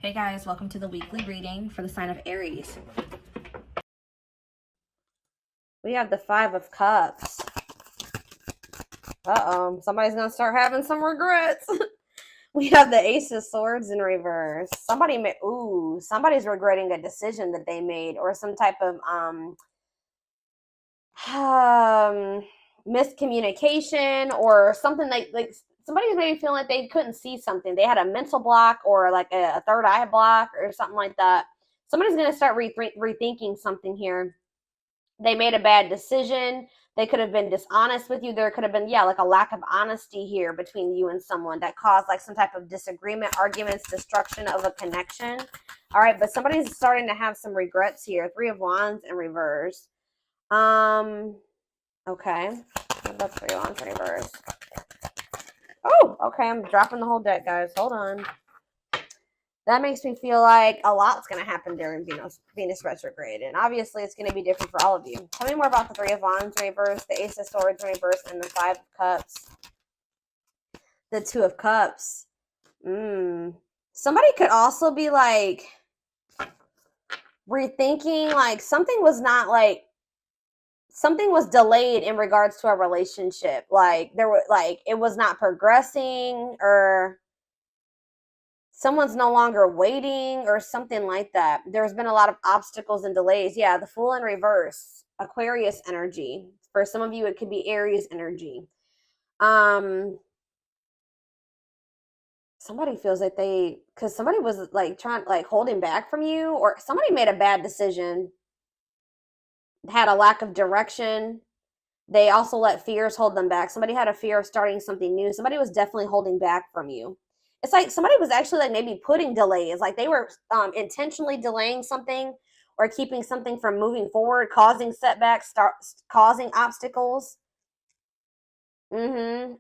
Hey guys, welcome to the weekly reading for the sign of Aries. We have the Five of Cups. Uh-oh, somebody's gonna start having some regrets. We have the Ace of Swords in reverse. Somebody's regretting a decision that they made, or some type of miscommunication, or something like somebody's maybe feeling like they couldn't see something. They had a mental block, or like a third eye block, or something like that. Somebody's going to start rethinking something here. They made a bad decision. They could have been dishonest with you. There could have been, like a lack of honesty here between you and someone that caused like some type of disagreement, arguments, destruction of a connection. All right, but somebody's starting to have some regrets here. Three of Wands in reverse. Okay. What about Three of Wands in reverse? Oh, okay. I'm dropping the whole deck, guys. Hold on. That makes me feel like a lot's going to happen during Venus retrograde. And obviously, it's going to be different for all of you. Tell me more about the Three of Wands in reverse, the Ace of Swords in reverse, and the Five of Cups. The Two of Cups. Somebody could also be like rethinking, like something was delayed in regards to a relationship. Like it was not progressing, or someone's no longer waiting, or something like that. There's been a lot of obstacles and delays. Yeah, the Fool in reverse, Aquarius energy. For some of you, it could be Aries energy. Somebody feels like because somebody was like holding back from you, or somebody made a bad decision, had a lack of direction. They also let fears hold them back. Somebody had a fear of starting something new. Somebody was definitely holding back from you. It's like somebody was actually like maybe putting delays, like they were intentionally delaying something or keeping something from moving forward, causing setbacks, causing obstacles. So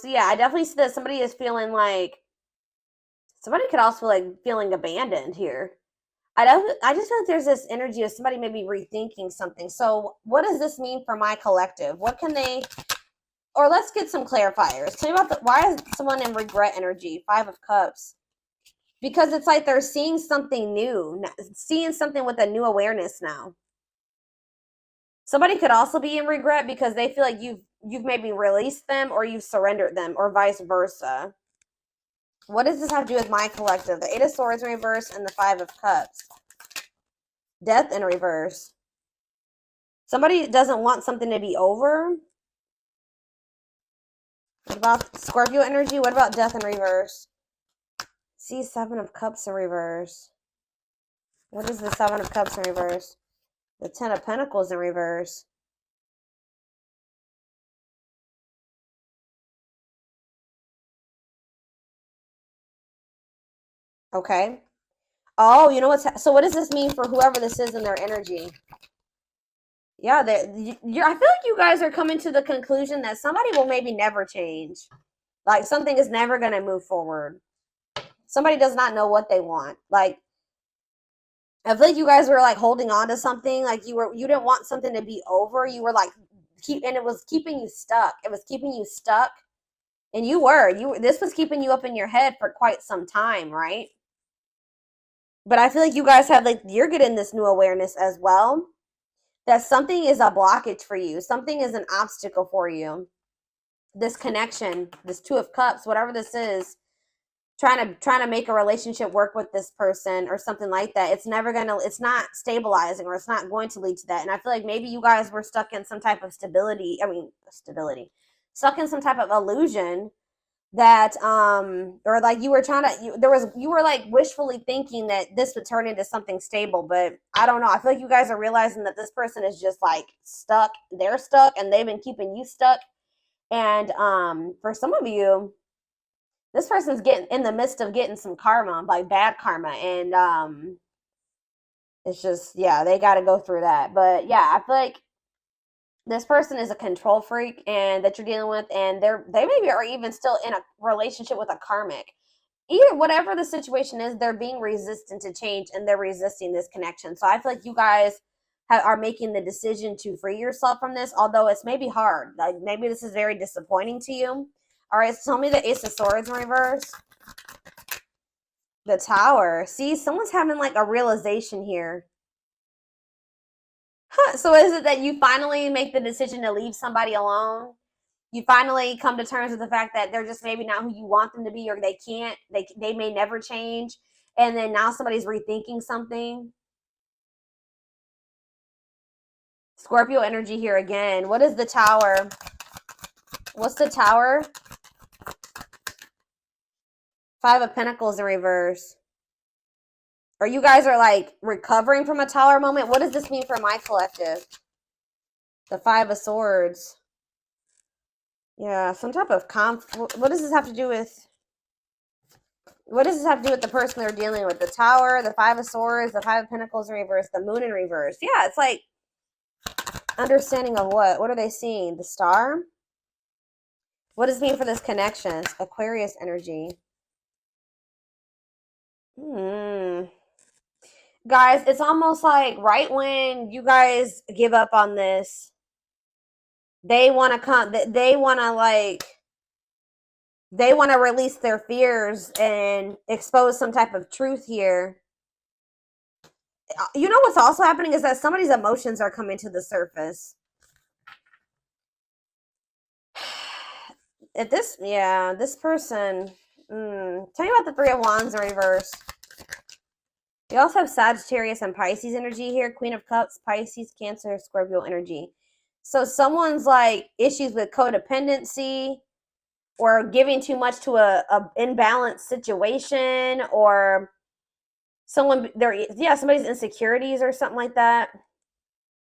yeah, I definitely see that somebody is feeling like somebody could also like feeling abandoned here. I just feel like there's this energy of somebody maybe rethinking something. So what does this mean for my collective? What can they, or let's get some clarifiers. Tell me about why is someone in regret energy? Five of Cups. Because it's like they're seeing something new, seeing something with a new awareness now. Somebody could also be in regret because they feel like you've maybe released them, or you've surrendered them, or vice versa. What does this have to do with my collective? The Eight of Swords in reverse and the Five of Cups. Death in reverse. Somebody doesn't want something to be over. What about Scorpio energy? What about death in reverse? See, Seven of Cups in reverse. What is the Seven of Cups in reverse? The Ten of Pentacles in reverse. Okay. Oh, you know so what does this mean for whoever this is in their energy? Yeah, I feel like you guys are coming to the conclusion that somebody will maybe never change. Like something is never going to move forward. Somebody does not know what they want. Like, I feel like you guys were like holding on to something. Like you didn't want something to be over. You were like, and it was keeping you stuck. It was keeping you stuck. And this was keeping you up in your head for quite some time, right? But I feel like you guys have you're getting this new awareness as well, that something is a blockage for you. Something is an obstacle for you. This connection, this Two of Cups, whatever this is, trying to make a relationship work with this person or something like that. It's not stabilizing, or it's not going to lead to that. And I feel like maybe you guys were stuck in some type of stuck in some type of illusion that or like you were like wishfully thinking that this would turn into something stable. But I don't know, I feel like you guys are realizing that this person is just like stuck. They're stuck, and they've been keeping you stuck. And for some of you, this person's getting in the midst of getting some karma, like bad karma. And it's just, yeah, they got to go through that. But yeah, I feel like this person is a control freak and that you're dealing with, and they maybe are even still in a relationship with a karmic. Either whatever the situation is, they're being resistant to change, and they're resisting this connection. So I feel like you guys are making the decision to free yourself from this, although it's maybe hard. Like maybe this is very disappointing to you. All right, so tell me the Ace of Swords in reverse. The Tower. See, someone's having like a realization here. So is it that you finally make the decision to leave somebody alone? You finally come to terms with the fact that they're just maybe not who you want them to be, or they can't, they may never change, and then now somebody's rethinking something. Scorpio energy here again. What is the Tower? What's the Tower? Five of Pentacles in reverse. Or you guys are like recovering from a Tower moment. What does this mean for my collective? The Five of Swords. Yeah, some type of what does this have to do with? What does this have to do with the person they're dealing with? The Tower, the Five of Swords, the Five of Pentacles in reverse, the Moon in reverse. Yeah, it's like understanding of what? What are they seeing? The Star? What does it mean for this connection? Aquarius energy. Guys, it's almost like right when you guys give up on this, they want to come, they want to like, they want to release their fears and expose some type of truth here. You know what's also happening is that somebody's emotions are coming to the surface. If this, yeah, this person, tell me about the Three of Wands in reverse. You also have Sagittarius and Pisces energy here. Queen of Cups, Pisces, Cancer, Scorpio energy. So someone's like issues with codependency or giving too much to a imbalanced situation, or someone somebody's insecurities or something like that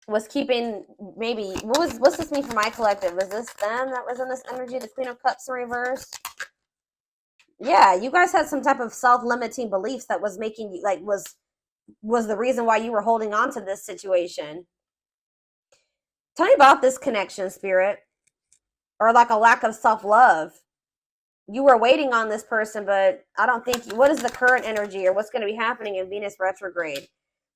was keeping, maybe what's this mean for my collective? Was this them that was in this energy, the Queen of Cups in reverse? Yeah, you guys had some type of self-limiting beliefs that was making you like was the reason why you were holding on to this situation. Tell me about this connection, Spirit. Or like a lack of self-love. You were waiting on this person, but I don't think, what is the current energy or what's going to be happening in Venus retrograde?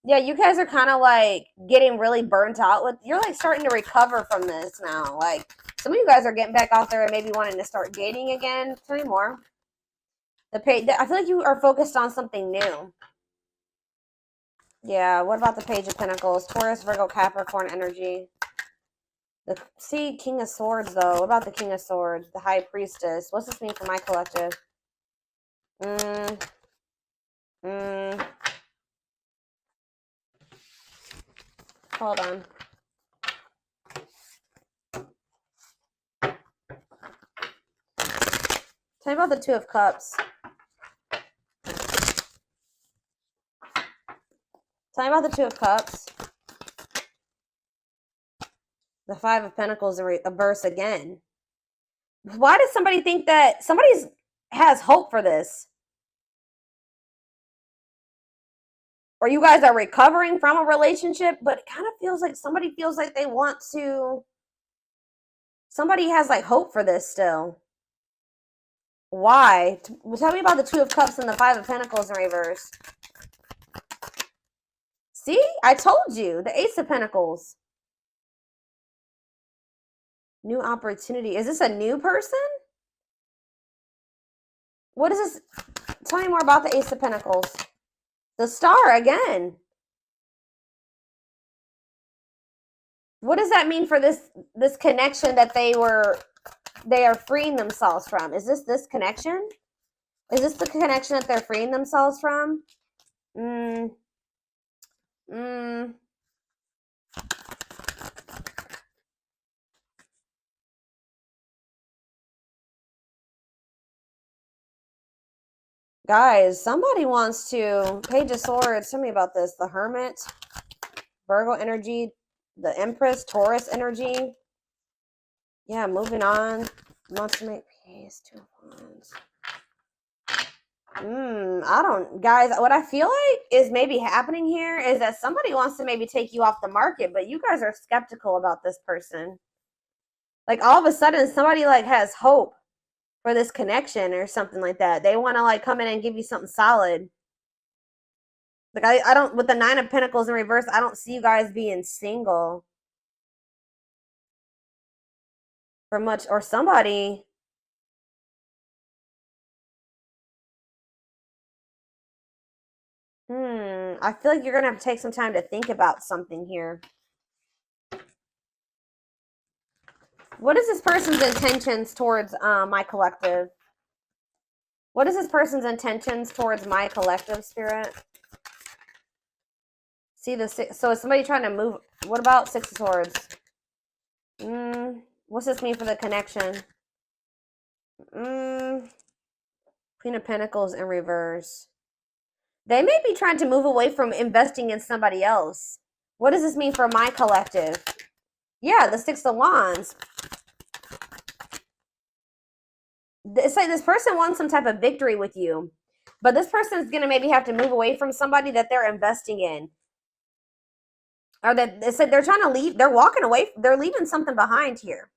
Yeah, you guys are kind of like getting really burnt out with, you're like starting to recover from this now. Like some of you guys are getting back out there and maybe wanting to start dating again. Tell me more. I feel like you are focused on something new. Yeah, what about the Page of Pentacles? Taurus, Virgo, Capricorn energy. See, King of Swords, though. What about the King of Swords? The High Priestess. What's this mean for my collective? Hold on. Tell me about the Two of Cups. Tell me about the Two of Cups. The Five of Pentacles in reverse again. Why does somebody think that somebody has hope for this? Or you guys are recovering from a relationship, but it kind of feels like somebody feels like they want to. Somebody has like hope for this still. Why? Tell me about the Two of Cups and the Five of Pentacles in reverse. See? I told you. The Ace of Pentacles. New opportunity. Is this a new person? What is this? Tell me more about the Ace of Pentacles. The Star again. What does that mean for this connection that they are freeing themselves from? Is this connection? Is this the connection that they're freeing themselves from? Guys, somebody wants to. Page of Swords. Tell me about this. The Hermit. Virgo energy. The Empress. Taurus energy. Yeah, moving on. Wants to make peace. Two of Wands. I don't, guys, what I feel like is maybe happening here is that somebody wants to maybe take you off the market, but you guys are skeptical about this person. Like all of a sudden somebody like has hope for this connection or something like that. They want to like come in and give you something solid. Like I don't, with the Nine of Pentacles in reverse, I don't see you guys being single for much, or somebody. I feel like you're going to have to take some time to think about something here. What is this person's intentions towards my collective? What is this person's intentions towards my collective, Spirit? See the six. So is somebody trying to move? What about Six of Swords? What's this mean for the connection? Queen of Pentacles in reverse. They may be trying to move away from investing in somebody else. What does this mean for my collective? Yeah, the Six of Wands. It's like this person wants some type of victory with you, but this person is going to maybe have to move away from somebody that they're investing in. Or that it's like they're trying to leave, they're walking away, they're leaving something behind here.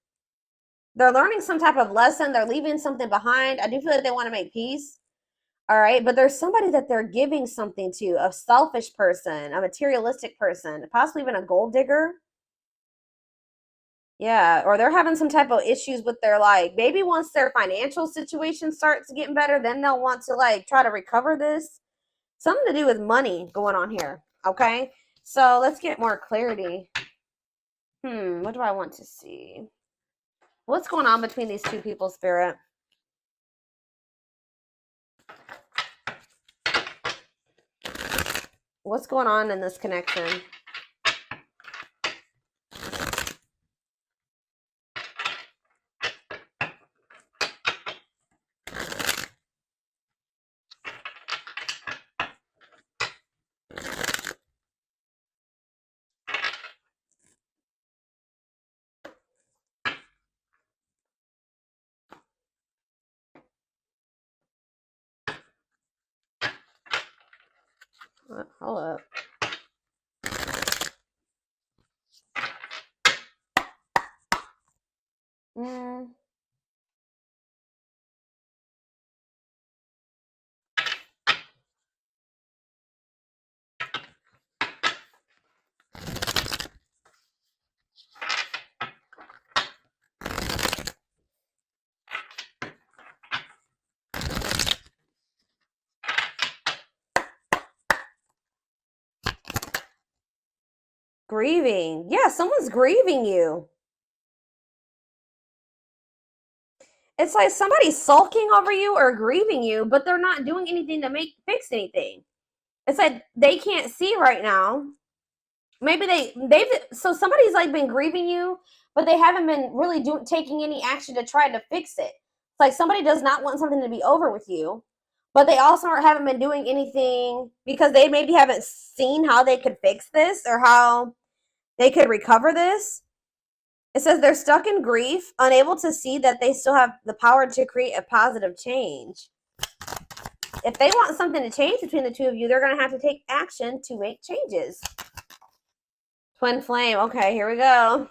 They're learning some type of lesson, they're leaving something behind. I do feel like they want to make peace. All right, but there's somebody that they're giving something to, a selfish person, a materialistic person, possibly even a gold digger. Yeah, or they're having some type of issues with their, like, maybe once their financial situation starts getting better, then they'll want to, like, try to recover this. Something to do with money going on here, okay? So let's get more clarity. What do I want to see? What's going on between these two people, Spirit? What's going on in this connection? Hold up. Grieving. Yeah, someone's grieving you. It's like somebody's sulking over you or grieving you, but they're not doing anything to fix anything. It's like they can't see right now. Maybe so somebody's like been grieving you, but they haven't been really taking any action to try to fix it. It's like somebody does not want something to be over with you, but they also haven't been doing anything because they maybe haven't seen how they could fix this or how they could recover this. It says they're stuck in grief, unable to see that they still have the power to create a positive change. If they want something to change between the two of you, they're going to have to take action to make changes. Twin flame. Okay, here we go.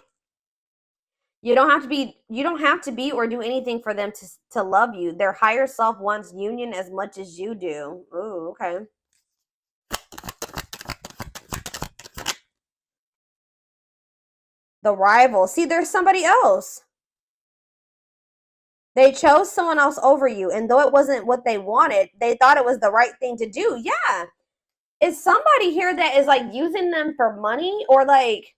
You don't have to be or do anything for them to love you. Their higher self wants union as much as you do. Ooh, okay. The rival. See, there's somebody else. They chose someone else over you, and though it wasn't what they wanted, they thought it was the right thing to do. Yeah. Is somebody here that is like using them for money, or like,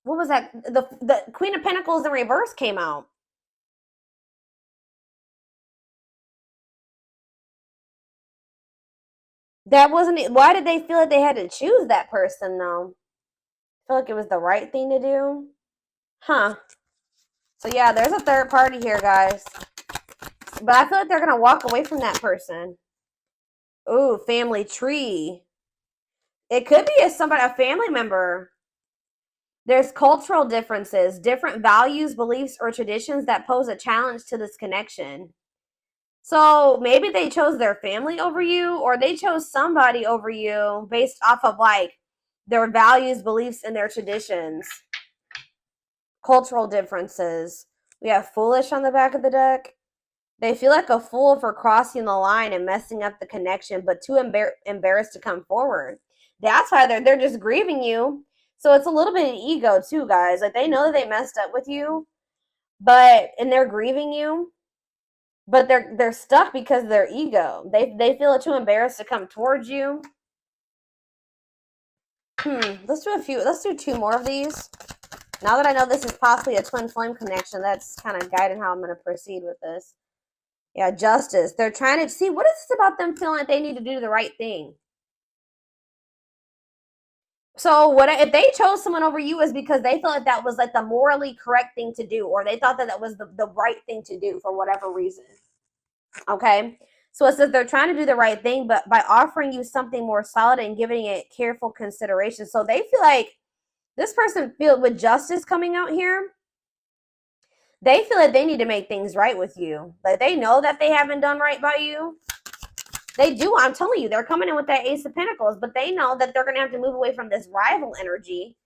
what was that? The Queen of Pentacles in reverse came out. That wasn't it. Why did they feel like they had to choose that person though? I feel like it was the right thing to do. Huh. So yeah, there's a third party here, guys. But I feel like they're gonna walk away from that person. Ooh, family tree. It could be a family member. There's cultural differences, different values, beliefs, or traditions that pose a challenge to this connection. So maybe they chose their family over you, or they chose somebody over you based off of like their values, beliefs, and their traditions. Cultural differences. We have foolish on the back of the deck. They feel like a fool for crossing the line and messing up the connection, but too embarrassed to come forward. That's why they're just grieving you. So it's a little bit of ego too, guys. Like they know that they messed up with you, and they're grieving you, but they're stuck because of their ego. They feel too embarrassed to come towards you. Let's do a few. Let's do 2 more of these. Now that I know this is possibly a twin flame connection, that's kind of guiding how I'm going to proceed with this. Yeah, justice. They're trying to see, what is this about them feeling like they need to do the right thing? So what if they chose someone over you is because they felt like that was like the morally correct thing to do, or they thought that that was the right thing to do for whatever reason. Okay. So it says they're trying to do the right thing, but by offering you something more solid and giving it careful consideration. So they feel like this person feel with justice coming out here. They feel like they need to make things right with you. Like they know that they haven't done right by you. They do. I'm telling you, they're coming in with that Ace of Pentacles, but they know that they're going to have to move away from this rival energy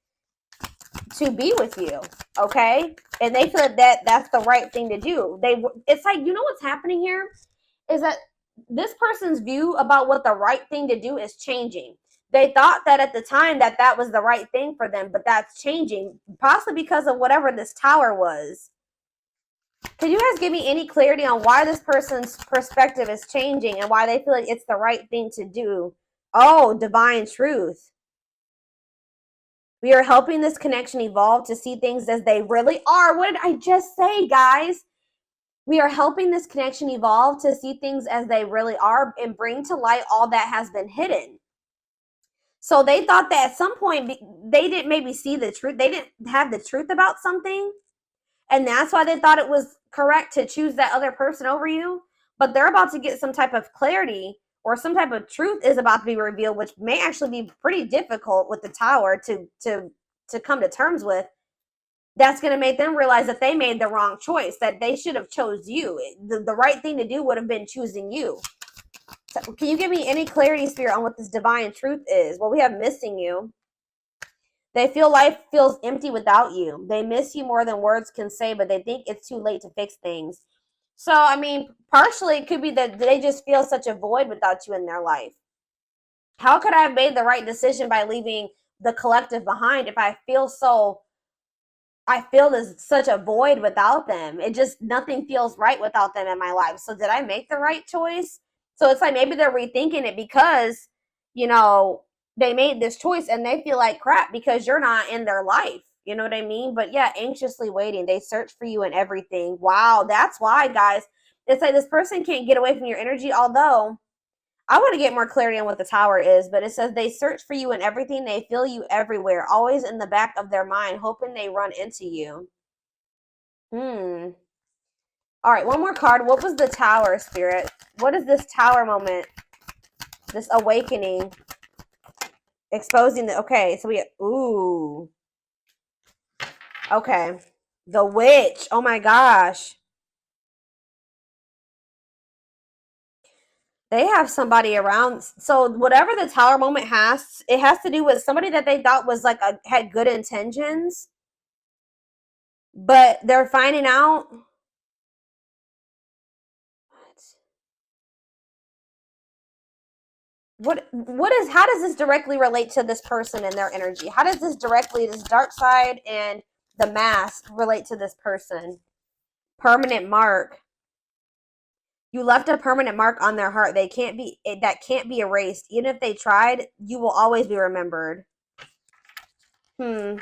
to be with you. Okay. And they feel that that's the right thing to do. It's like, you know what's happening here is that this person's view about what the right thing to do is changing. They thought that at the time that that was the right thing for them, but that's changing, possibly because of whatever this tower was. Can you guys give me any clarity on why this person's perspective is changing and why they feel like it's the right thing to do? Oh, divine truth. We are helping this connection evolve to see things as they really are. What did I just say, guys? We are helping this connection evolve to see things as they really are and bring to light all that has been hidden. So they thought that at some point they didn't maybe see the truth. They didn't have the truth about something. And that's why they thought it was correct to choose that other person over you. But they're about to get some type of clarity or some type of truth is about to be revealed, which may actually be pretty difficult with the tower to come to terms with. That's going to make them realize that they made the wrong choice, that they should have chose you. The right thing to do would have been choosing you. So can you give me any clarity, Spirit, on what this divine truth is? Well, we have missing you. They feel life feels empty without you. They miss you more than words can say, but they think it's too late to fix things. So, I mean, partially it could be that they just feel such a void without you in their life. How could I have made the right decision by leaving the collective behind if I feel there's such a void without them? It just, nothing feels right without them in my life. So did I make the right choice? So it's like maybe they're rethinking it because, you know, they made this choice and they feel like crap because you're not in their life. You know what I mean? But yeah, anxiously waiting. They search for you and everything. Wow, that's why, guys. It's like this person can't get away from your energy, although I want to get more clarity on what the tower is, but it says they search for you in everything. They feel you everywhere, always in the back of their mind, hoping they run into you. All right, one more card. What was the tower, Spirit? What is this tower moment? This awakening. Exposing the, okay, so we, ooh. Okay. The witch. Oh my gosh. They have somebody around. So whatever the tower moment has, it has to do with somebody that they thought was like had good intentions, but they're finding out. What is, how does this directly relate to this person and their energy? How does this directly, this dark side and the mask relate to this person? Permanent mark. You left a permanent mark on their heart. They can't be, that can't be erased. Even if they tried, you will always be remembered. Fairy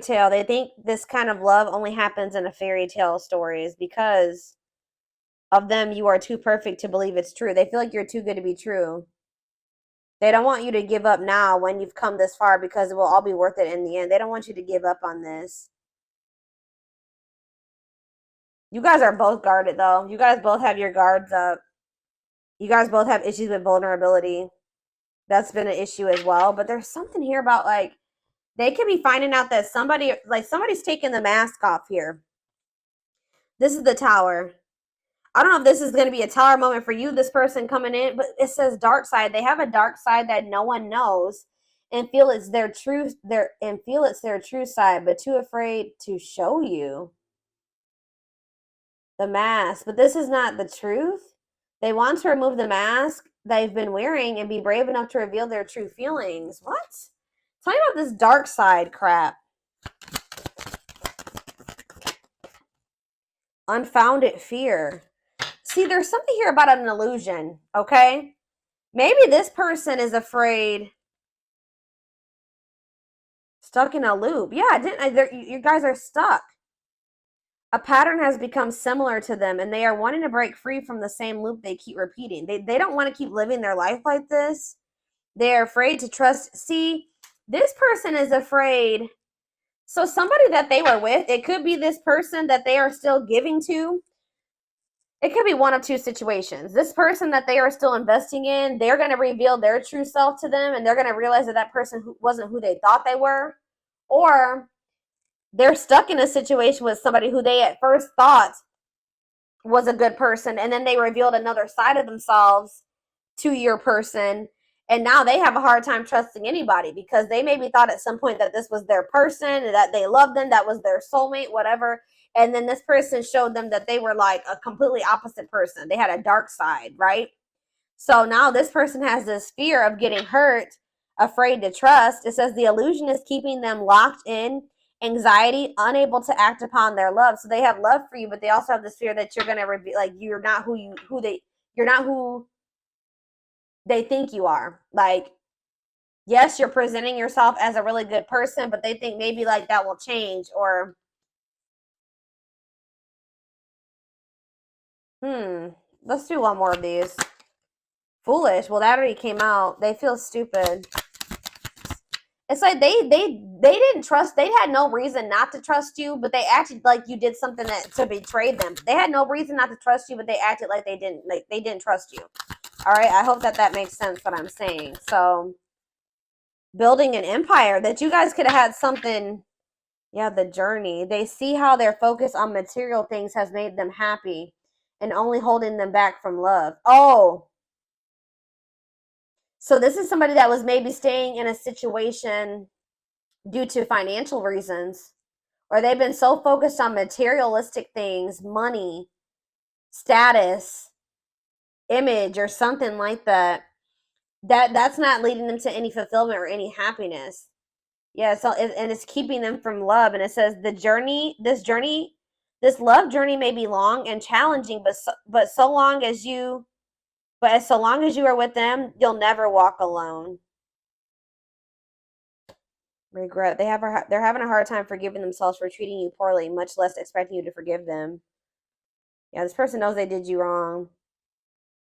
tale. They think this kind of love only happens in a fairy tale stories because of them. You are too perfect to believe it's true. They feel like you're too good to be true. They don't want you to give up now when you've come this far because it will all be worth it in the end. They don't want you to give up on this. You guys are both guarded though. You guys both have your guards up. You guys both have issues with vulnerability. That's been an issue as well. But there's something here about like, they could be finding out that somebody's taking the mask off here. This is the tower. I don't know if this is going to be a tower moment for you, this person coming in, but it says dark side. They have a dark side that no one knows and feel it's their truth, feel it's their true side, but too afraid to show you the mask. But this is not the truth. They want to remove the mask they've been wearing and be brave enough to reveal their true feelings. What? Tell me about this dark side crap. Unfounded fear. See, there's something here about an illusion, okay? Maybe this person is afraid Stuck in a loop. Yeah, you guys are stuck. A pattern has become similar to them, and they are wanting to break free from the same loop they keep repeating. They don't want to keep living their life like this. They're afraid to trust. See, this person is afraid. So somebody that they were with, it could be this person that they are still giving to. It could be one of two situations. This person that they are still investing in, they're going to reveal their true self to them, and they're going to realize that that person wasn't who they thought they were. Or they're stuck in a situation with somebody who they at first thought was a good person, and then they revealed another side of themselves to your person, and now they have a hard time trusting anybody because they maybe thought at some point that this was their person and that they loved them, that was their soulmate, whatever, and then this person showed them that they were like a completely opposite person. They had a dark side, right? So now this person has this fear of getting hurt, afraid to trust. It says the illusion is keeping them locked in anxiety, unable to act upon their love. So they have love for you, but they also have this fear that you're gonna reveal, like you're not you're not who they think you are. Like, yes, you're presenting yourself as a really good person, but they think maybe like that will change. Or let's do one more of these. Foolish. Well, that already came out. They feel stupid. It's like they didn't trust. They had no reason not to trust you, but they acted like you did something to betray them. They had no reason not to trust you, but they acted like they didn't trust you. All right, I hope that makes sense what I'm saying. So, building an empire, that you guys could have had something. Yeah, the journey. They see how their focus on material things has made them happy and only holding them back from love. Oh, so this is somebody that was maybe staying in a situation due to financial reasons, or they've been so focused on materialistic things, money, status, image, or something like that, that's not leading them to any fulfillment or any happiness. Yeah, so and it's keeping them from love. And it says this love journey may be long and challenging, but so long as you are with them, you'll never walk alone. Regret. They're having a hard time forgiving themselves for treating you poorly, much less expecting you to forgive them. Yeah, this person knows they did you wrong.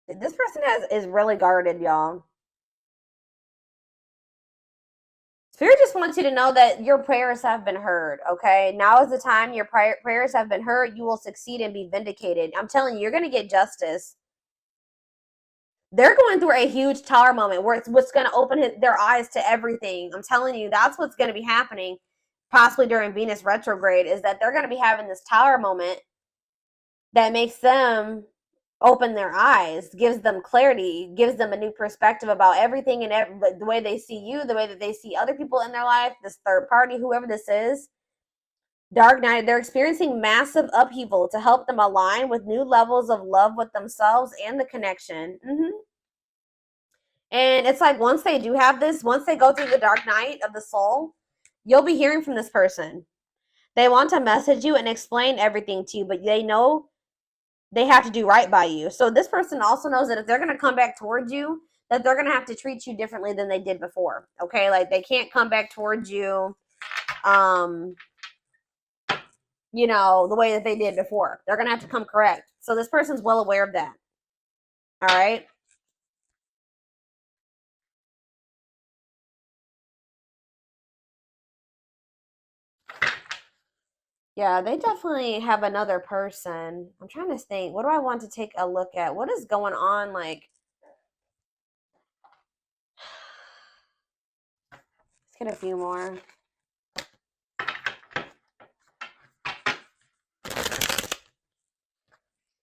This person is really guarded, y'all. Spirit just wants you to know that your prayers have been heard, okay? Now is the time your prayers have been heard. You will succeed and be vindicated. I'm telling you, you're going to get justice. They're going through a huge tower moment where it's what's going to open their eyes to everything. I'm telling you, that's what's going to be happening possibly during Venus retrograde, is that they're going to be having this tower moment that makes them open their eyes, gives them clarity, gives them a new perspective about everything and the way they see you, the way that they see other people in their life, this third party, whoever this is. Dark night, they're experiencing massive upheaval to help them align with new levels of love with themselves and the connection. And it's like once they do have this, once they go through the dark night of the soul, you'll be hearing from this person. They want to message you and explain everything to you, but they know they have to do right by you. So this person also knows that if they're going to come back towards you, that they're going to have to treat you differently than they did before. Okay? Like they can't come back towards you the way that they did before. They're going to have to come correct. So this person's well aware of that. All right? Yeah, they definitely have another person. I'm trying to think. What do I want to take a look at? What is going on? Like, let's get a few more.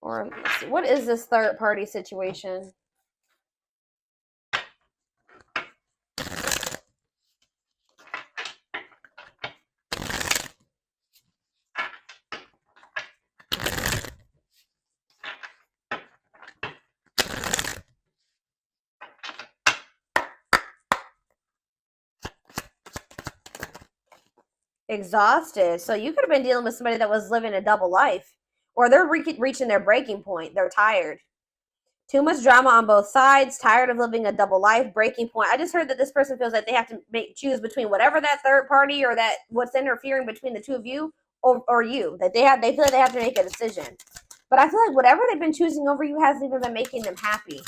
Or let's see, what is this third party situation? Exhausted. So you could have been dealing with somebody that was living a double life, or they're reaching their breaking point. They're tired. Too much drama on both sides, tired of living a double life, breaking point. I just heard that this person feels like they have to choose between whatever that third party or that what's interfering between the two of you or you. That they feel like they have to make a decision. But I feel like whatever they've been choosing over you hasn't even been making them happy.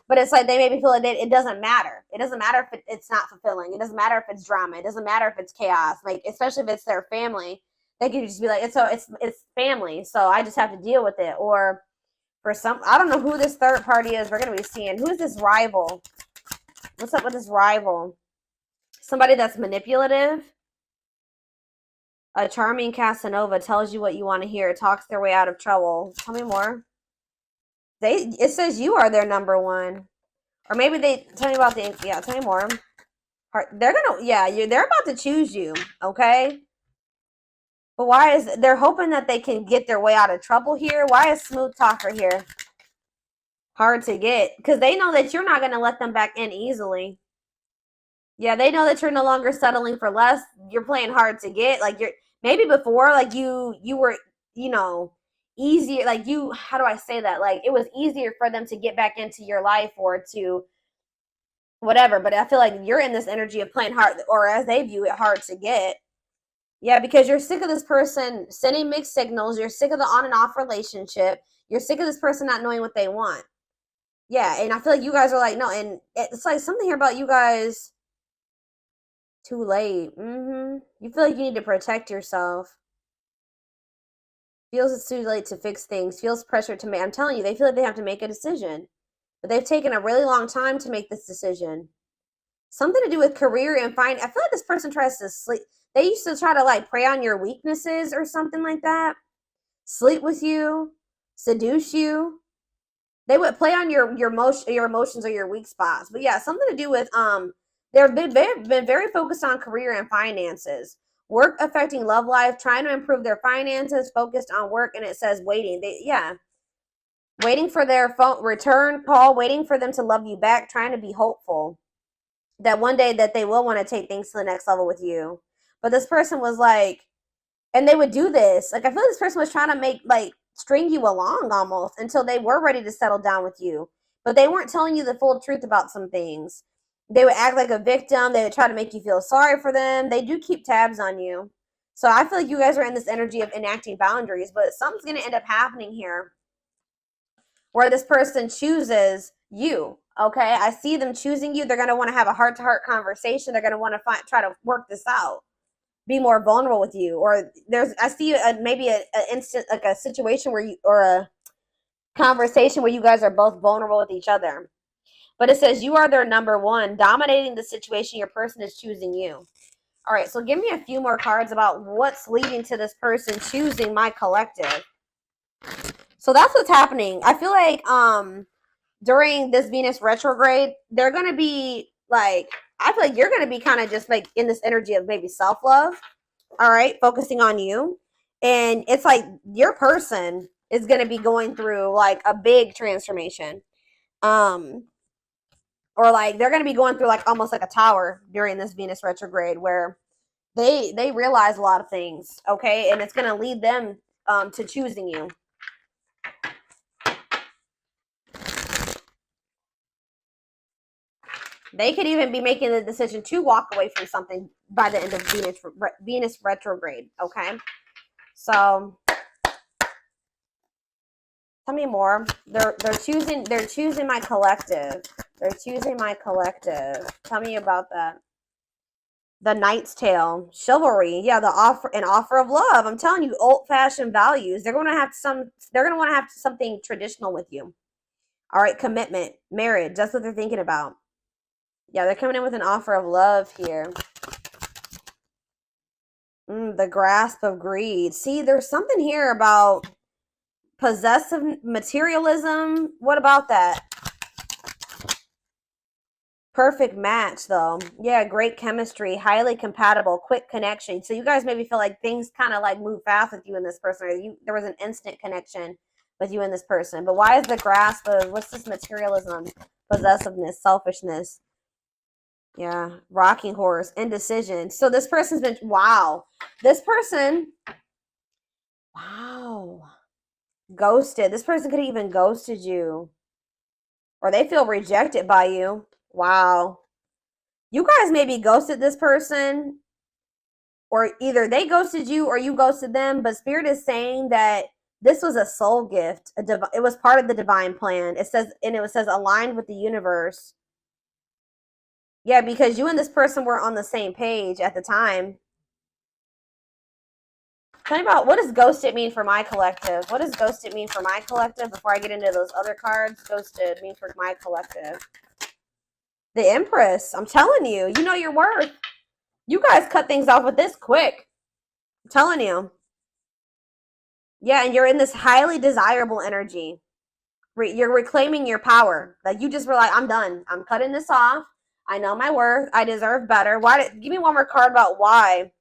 But it's like they maybe feel like it doesn't matter. It doesn't matter if it's not fulfilling. It doesn't matter if it's drama. It doesn't matter if it's chaos. Like, especially if it's their family, they could just be like, it's family, so I just have to deal with it. Or for some, I don't know who this third party is. We're gonna be seeing who is this rival. What's up with this rival? Somebody that's manipulative. A charming Casanova tells you what you want to hear. Talks their way out of trouble. Tell me more. It says you are their number one. Or maybe they tell me about tell me more. They're about to choose you, okay? But why is they're hoping that they can get their way out of trouble here? Why is smooth talker here? Hard to get, because they know that you're not going to let them back in easily. Yeah, they know that you're no longer settling for less. You're playing hard to get. Like, you're maybe before, like you were, easier, like how do I say that? Like, it was easier for them to get back into your life or to whatever. But I feel like you're in this energy of playing hard, or as they view it, hard to get. Yeah, because you're sick of this person sending mixed signals. You're sick of the on and off relationship. You're sick of this person not knowing what they want. Yeah, and I feel like you guys are like, no, and it's like something here about you guys. Too late. You feel like you need to protect yourself. Feels it's too late to fix things. Feels pressure to make. I'm telling you, they feel like they have to make a decision. But they've taken a really long time to make this decision. Something to do with career and I feel like this person tries to sleep. They used to try to like prey on your weaknesses or something like that. Sleep with you, seduce you. They would play on your emotions or your weak spots. But yeah, something to do with they've been very focused on career and finances. Work affecting love life, trying to improve their finances, focused on work, and it says waiting. Waiting for their phone return call, waiting for them to love you back, trying to be hopeful that one day that they will want to take things to the next level with you. But this person was like, and they would do this. Like, I feel like this person was trying to make, like, string you along almost until they were ready to settle down with you. But they weren't telling you the full truth about some things. They would act like a victim. They would try to make you feel sorry for them. They do keep tabs on you. So I feel like you guys are in this energy of enacting boundaries, but something's going to end up happening here where this person chooses you. Okay, I see them choosing you. They're going to want to have a heart-to-heart conversation. They're going to want to try to work this out, be more vulnerable with you. Or I see maybe an instant, like a situation where or a conversation where you guys are both vulnerable with each other. But it says you are their number one, dominating the situation. Your person is choosing you. All right, so give me a few more cards about what's leading to this person choosing my collective. So that's what's happening. I feel like during this Venus retrograde, they're going to be like, I feel like you're going to be kind of just like in this energy of maybe self-love. All right, focusing on you. And it's like your person is going to be going through like a big transformation. Or like they're going to be going through like almost like a tower during this Venus retrograde where they realize a lot of things, okay? And it's going to lead them to choosing you. They could even be making the decision to walk away from something by the end of Venus retrograde, okay? So tell me more. They're choosing my collective. They're choosing my collective. Tell me about that. The Knight's Tale, chivalry. Yeah, an offer of love. I'm telling you, old-fashioned values. They're going to want to have something traditional with you. All right, commitment, marriage. That's what they're thinking about. Yeah, they're coming in with an offer of love here. The grasp of greed. See, there's something here about possessive materialism. What about that? Perfect match, though. Yeah, great chemistry, highly compatible, quick connection. So you guys maybe feel like things kind of like move fast with you and this person, or there was an instant connection with you and this person. But why is the grasp of, what's this materialism, possessiveness, selfishness? Yeah, rocking horse, indecision. So this person's been, wow. This person, wow. Ghosted. This person could have even ghosted you. Or they feel rejected by you. Wow. You guys maybe ghosted this person, or either they ghosted you or you ghosted them, but Spirit is saying that this was a soul gift. It was part of the divine plan. It says, and it says aligned with the universe. Yeah, because you and this person were on the same page at the time. Tell me about, what does ghosted mean for my collective? What does ghosted mean for my collective before I get into those other cards? Ghosted means for my collective. The Empress. I'm telling you, you know your worth. You guys cut things off with this quick. I'm telling you. Yeah, and you're in this highly desirable energy. You're reclaiming your power. Like, you just were like, I'm done. I'm cutting this off. I know my worth. I deserve better. Give me one more card about why.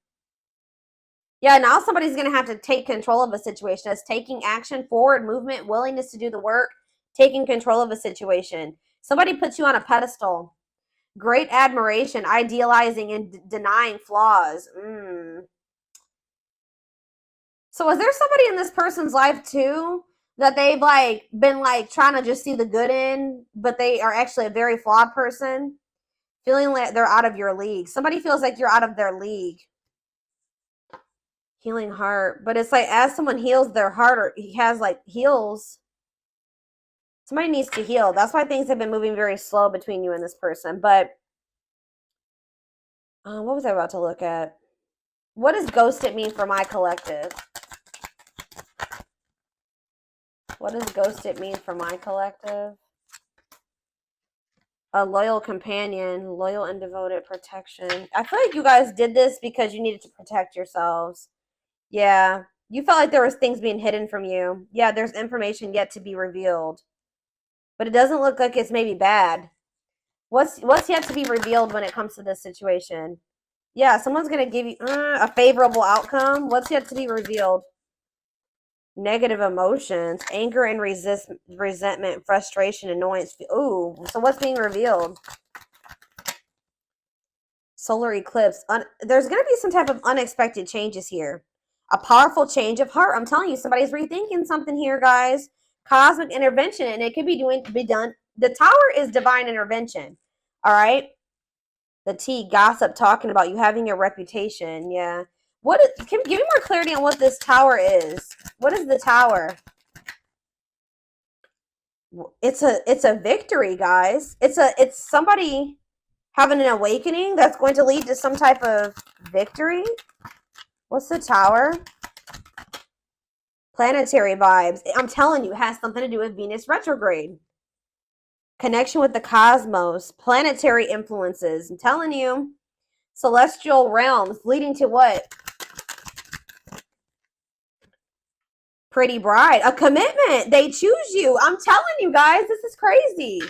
Yeah, now somebody's going to have to take control of a situation. It's taking action, forward movement, willingness to do the work, taking control of a situation. Somebody puts you on a pedestal. Great admiration, idealizing and denying flaws. So is there somebody in this person's life too that they've like been like trying to just see the good in, but they are actually a very flawed person? Feeling like they're out of your league. Somebody feels like you're out of their league. Healing heart. But it's like as someone heals their heart, or he has like heals, somebody needs to heal. That's why things have been moving very slow between you and this person. But what was I about to look at? What does ghosted mean for my collective? What does ghosted mean for my collective? A loyal companion, loyal and devoted protection. I feel like you guys did this because you needed to protect yourselves. Yeah. You felt like there was things being hidden from you. Yeah, there's information yet to be revealed. But it doesn't look like it's maybe bad. What's yet to be revealed when it comes to this situation? Yeah, someone's going to give you a favorable outcome. What's yet to be revealed? Negative emotions, anger and resentment, frustration, annoyance. Ooh, so what's being revealed? Solar eclipse. There's going to be some type of unexpected changes here. A powerful change of heart. I'm telling you, somebody's rethinking something here, guys. Cosmic intervention, and it could be done. The Tower is divine intervention. All right. The T, gossip, talking about you having a reputation. Yeah. Give me more clarity on what this Tower is. What is the Tower? It's a victory, guys. It's somebody having an awakening that's going to lead to some type of victory. What's the Tower? Planetary vibes. I'm telling you, it has something to do with Venus retrograde. Connection with the cosmos. Planetary influences. I'm telling you. Celestial realms leading to what? Pretty bride. A commitment. They choose you. I'm telling you guys, this is crazy.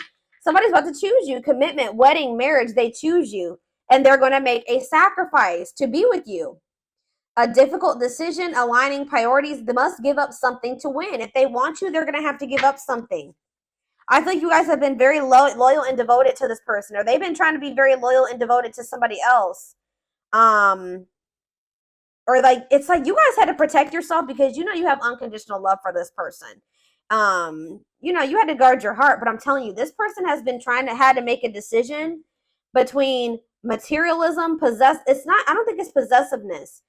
Somebody's about to choose you. Commitment, wedding, marriage. They choose you. And they're going to make a sacrifice to be with you. A difficult decision, aligning priorities. They must give up something to win. If they want you, they're going to have to give up something. I think you guys have been very loyal and devoted to this person, or they've been trying to be very loyal and devoted to somebody else. Or like, it's like you guys had to protect yourself because you know you have unconditional love for this person. You know, you had to guard your heart, but I'm telling you, this person has been had to make a decision between materialism, I don't think it's possessiveness.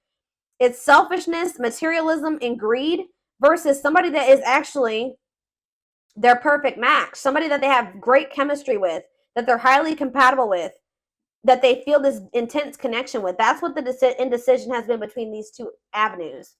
It's selfishness, materialism, and greed versus somebody that is actually their perfect match, somebody that they have great chemistry with, that they're highly compatible with, that they feel this intense connection with. That's what the indecision has been between these two avenues.